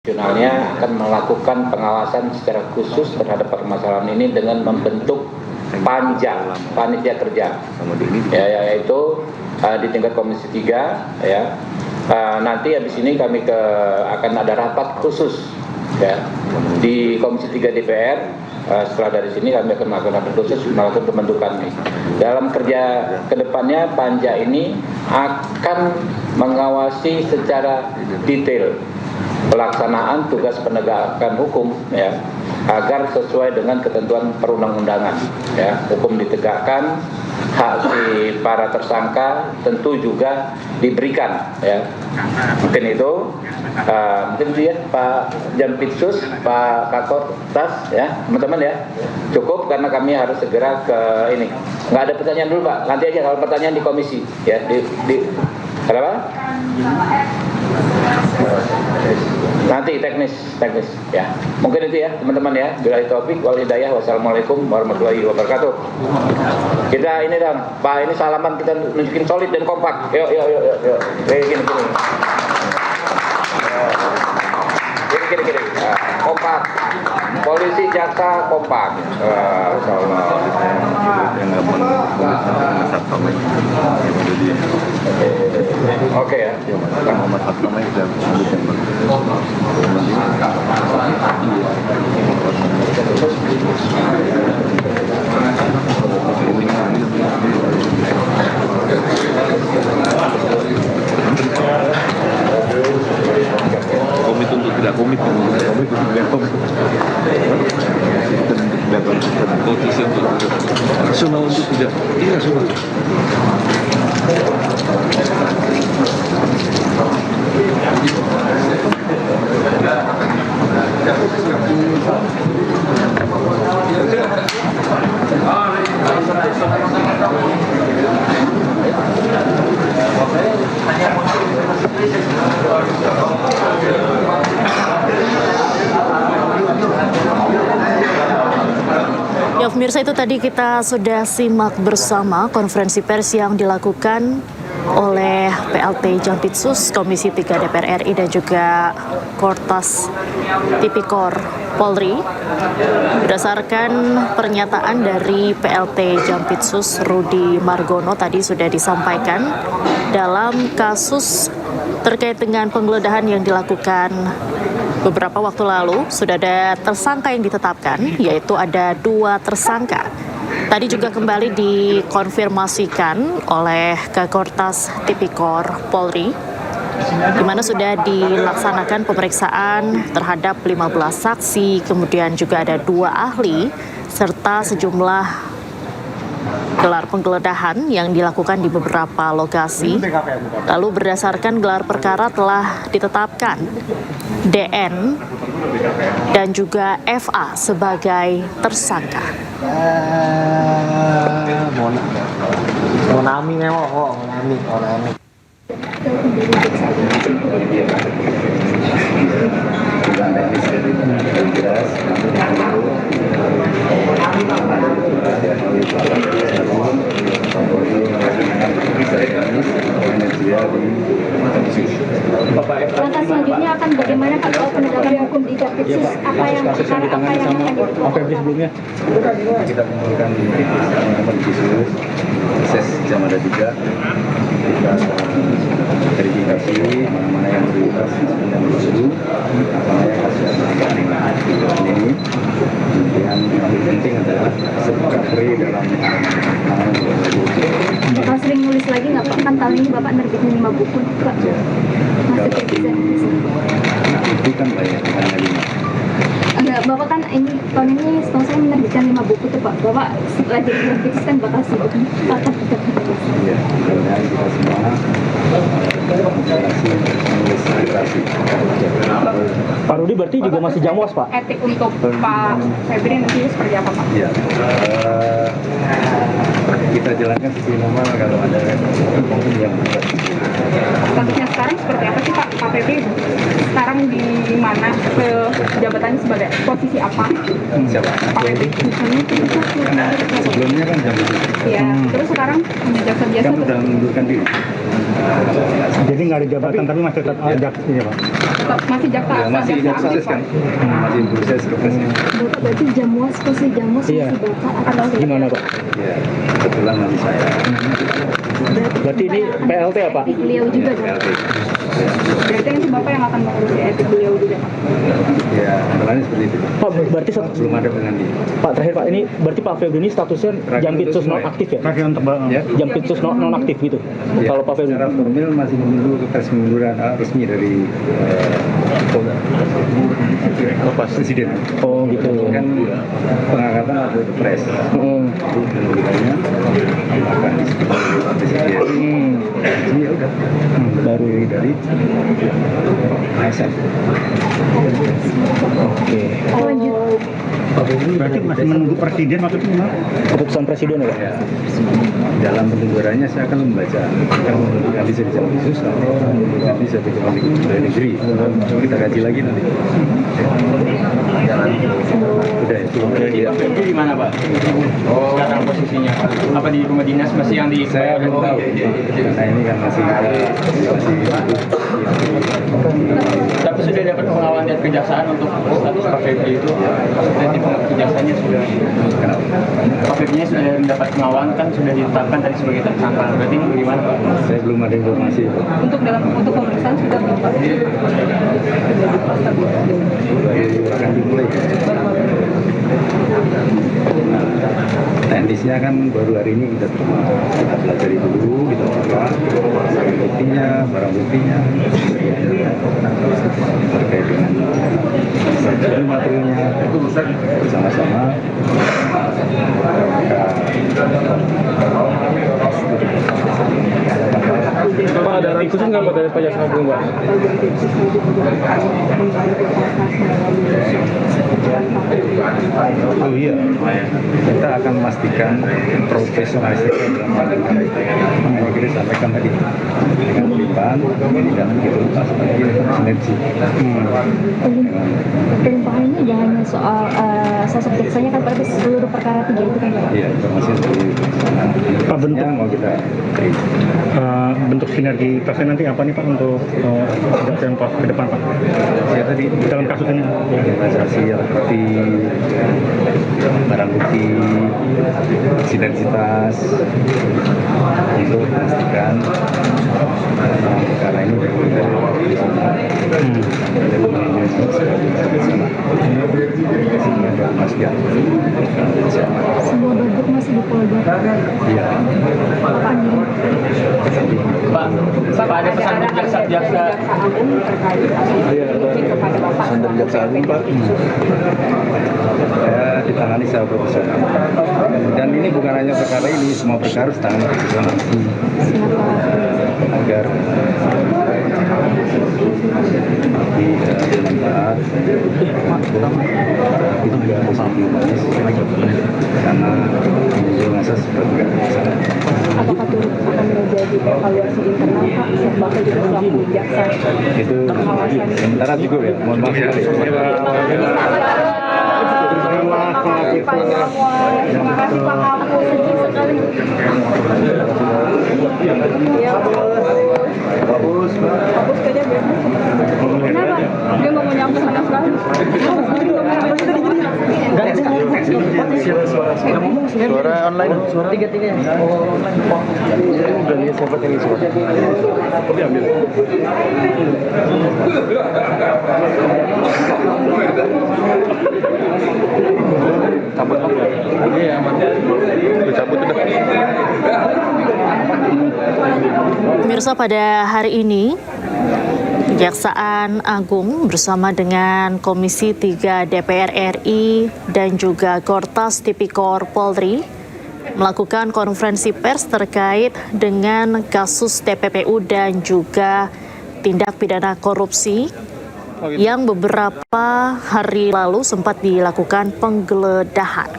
Nasionalnya akan melakukan pengawasan secara khusus terhadap permasalahan ini dengan membentuk panitia kerja, yaitu di tingkat Komisi 3, ya. Nanti habis ini kami akan ada rapat khusus, ya, di Komisi 3 DPR. Setelah dari sini kami akan melakukan rapat khusus melakukan pembentukan ini. Dalam kerja kedepannya Panja ini akan mengawasi secara detail pelaksanaan tugas penegakan hukum, ya, agar sesuai dengan ketentuan perundang-undangan, ya. Hukum ditegakkan, hak si para tersangka tentu juga diberikan, ya. Mungkin itu ya Pak Jampitsus, Pak Kakortas, ya, teman-teman, ya. Cukup karena kami harus segera ke ini. Nggak ada pertanyaan dulu, Pak. Nanti aja kalau pertanyaan di komisi, ya. Kenapa? Nanti teknis, ya. Mungkin itu ya teman-teman, ya. Billahi taufik wal hidayah. Wassalamualaikum warahmatullahi wabarakatuh. Kita ini dong, Pak, ini salaman kita nunjukin solid dan kompak. Yuk. Gini. Gini. Kompak. Polisi, jaksa, kompak. Oke, ya. Komit untuk tidak komit, rasional untuk tidak rasional. Ya, pemirsa, itu tadi kita sudah simak bersama konferensi pers yang dilakukan oleh PLT Jampitsus Komisi 3 DPR RI dan juga Kortas Tipikor Polri. Berdasarkan pernyataan dari PLT Jampitsus Rudi Margono tadi sudah disampaikan dalam kasus terkait dengan penggeledahan yang dilakukan beberapa waktu lalu sudah ada tersangka yang ditetapkan, yaitu ada 2 tersangka. Tadi juga kembali dikonfirmasikan oleh Kakortas Tipikor Polri, di mana sudah dilaksanakan pemeriksaan terhadap 15 saksi, kemudian juga ada 2 ahli, serta sejumlah gelar penggeledahan yang dilakukan di beberapa lokasi. Lalu berdasarkan gelar perkara telah ditetapkan DN dan juga FA sebagai tersangka. Monami. Langkah selanjutnya akan bagaimana kalau penegakan hukum di Jampitsus? Apa yang akan sebelumnya? Kita kumpulkan di Jampitsus, proses jam ada 3. Kita verifikasi mana yang prioritas, yang dulu, mana yang hasil ini. Kemudian yang lebih penting adalah recovery dalam Bapak sering nulis lagi nggak Pak? Kan tahun ini Bapak nerbitin 5 buku Pak. Masih bisa. itu kan banyak, hanya 5. Enggak, Bapak kan ini tahun ini setahu saya menerbitkan 5 buku tuh Pak. Bapak setelah jadi Jampitsus kan bakal sibuk. Ya, mudah-mudahan kita semua Pak Rudi berarti juga masih Jamwas, Pak? Etik untuk Pak Febri nanti seperti apa Pak? Ya, kita jalankan sesuai normal. Kalau ada mungkin yang Statusnya sekarang seperti apa sih Pak? Pak Febri sekarang di mana? jabatannya sebagai posisi apa? Siapa? Pak Etik. Karena sebelumnya kan jam itu. Iya. Terus sekarang hanya jaksa biasa. Kan udah mengundurkan diri. Jadi nggak ada jabatan tapi masih tetap jaksa ini Pak. Tetap masih jaksa. Ya, masih proses kan? Masih proses ke presiden. Bapak berarti Jamuas, posisi Jamuas Iya. masih Bapak atau Gimana Pak? Ya, kebetulan nanti saya. Berarti ini PLT ya Pak? beliau juga dong? PLT. Berarti nanti Bapak yang akan mengurusi etik beliau juga, Pak. Ya, antara seperti itu. Pak berarti Belum ada pengganti. Pak terakhir Pak ini berarti Pak Febri ini statusnya Terakhir Jampitsus untuk non semua ya? aktif ya? Terakhir untuk Ya, Jampitsus non aktif gitu. Ya, Kalau Pak Febri secara formal masih menunggu tes pengunduran resmi dari Presiden. oh gitu. Kan pengangkatan ada pres. Jadi pengundurannya akan disebut Presiden. Jadi ya udah. Baru Dari ASN. oke. Lanjut. Berarti masih menunggu presiden maksudnya gimana? Keputusan presiden ya Pak? Ya. Dalam pengundurannya saya akan membaca akan nanti saya bisa khusus atau nanti saya bisa dari negeri. Kita kaji lagi nanti. Udah itu. Itu di mana Pak? Sekarang posisinya apa di rumah dinas masih yang di Saya belum tahu. Nah ini kan masih tapi sudah dapat pengawalan dari kejaksaan untuk status Pak Febri itu berarti kejaksaannya sudah Pak Febri sudah mendapat pengawalan kan sudah ditetapkan tadi sebagai tersangka berarti ini gimana Pak? saya belum ada informasi. Untuk pemeriksaan sudah belum, Pak? Akan dimulai. Teknisnya kan baru hari ini kita pelajari dulu, kita buka barang buktinya terkait dengan saksi materialnya bersama-sama. Pak ada arahan khusus nggak Pak dari Pak Jaksa Agung Pak? Oh iya, kita akan memastikan profesionalisme dalam penanganan yang kita sampaikan tadi dengan lipan tidak begitu lepas lagi sinergi. Pelimpahan ini jangan hanya soal sosok jaksanya kan, berarti seluruh perkara 3 itu kan Pak? Iya, informasi seperti itu. Pak bentuk Mau kita terima. bentuk sinergitasnya nanti apa nih Pak untuk jaksa yang ke depan Pak? Ya tadi Dalam kasus ini. investasi alat bukti, barang bukti, sinergitas untuk memastikan perkara ini berbeda dan manajemen bersama sehingga memastikan Semua babuk masih di Polda. iya. Pak ada pesan untuk jaksa Agung terkait kepada Bapak. Pesan dari Jaksa Agung Pak, ya ditangani secara profesional. Dan ini bukan hanya perkara ini, semua perkara harus ditangani profesional agar tidak bermanfaat tapi juga harus karena menunjukkan asas sebagai kesalahan. Apakah turut akan menjadi evaluasi internal Pak? Bapak juga selaku jaksa. Itu sementara cukup ya, mohon maaf sekali. Terima kasih Pak Kapus. Sedih sekali. Ya, Kapus kayaknya kenapa? Dia mau nyambung sama sekali. Suara online, suara tiga-tiga. Oh, online. Udah lihat siapa yang suara. Diambil. Cabut apa? Iya, aman. Cabut udah. Pemirsa, pada hari ini Kejaksaan Agung bersama dengan Komisi 3 DPR RI dan juga Kortas Tipikor Polri melakukan konferensi pers terkait dengan kasus TPPU dan juga tindak pidana korupsi yang beberapa hari lalu sempat dilakukan penggeledahan.